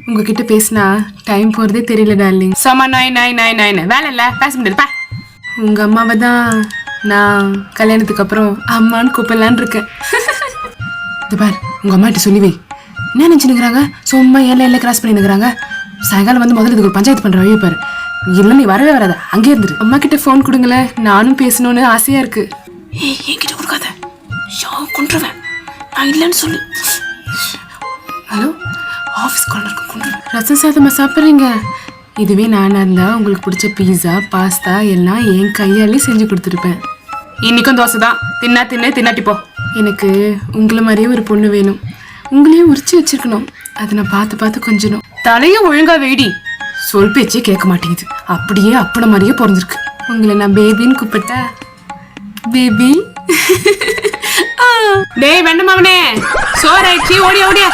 உங்ககிட்ட பேசினா டைம் போறதே தெரியல டார்லிங். சும்மா நாய் நாய் நாய் நாய்னு வேலை இல்ல, பேச முடியாது. உங்க அம்மாவை தான் நான் கல்யாணத்துக்கு அப்புறம் அம்மான்னு கூப்பிடலான்னு இருக்கேன். இது பார், உங்க அம்மாட்ட சொல்லி வை. என்ன நினைச்சுனுக்குறாங்க, சும்மா எல்லாம் கிராஸ் பண்ணினுக்குறாங்க. சாயங்காலம் வந்து முதல்ல இதுக்கு ஒரு பஞ்சாயத்து பண்ற வழியை பாரு. இல்லை நீ வரவே வராத, அங்கே இருந்துரு. அம்மா கிட்ட ஃபோன் கொடுங்களேன், நானும் பேசணும்னு ஆசையா இருக்கு. என்கிட்ட கொடுக்காத, கொண்டுருவேன். நான் இல்லைன்னு சொல்லு. ஹலோ, ஆஃபீஸ் கால் இருக்கு, கொண்டு. ரசம் சாதமா சாப்பிட்றீங்க? இதுவே நானா இருந்தா உங்களுக்கு பிடிச்ச பீஸா பாஸ்தா எல்லாம் என் கையாலே செஞ்சு கொடுத்துருப்பேன். இன்னைக்கும் தோசை தான், தின்னாட்டி போ. எனக்கு உங்களை மாதிரியே ஒரு பொண்ணு வேணும். உங்களையும் உரிச்சு வச்சிருக்கணும். அதை நான் பார்த்து கொஞ்சணும். தலையும் ஒழுங்கா வெயிடி. சொல் பேச்சே கேட்க மாட்டேங்குது. அப்படியே அப்பன மாதிரியே பிறந்திருக்கு. உங்களை நான் பேபின்னு கூப்பிட்டா பேபி. டேய் வெண்ணமாவனே, சோறாயிடுச்சு, ஓடியா.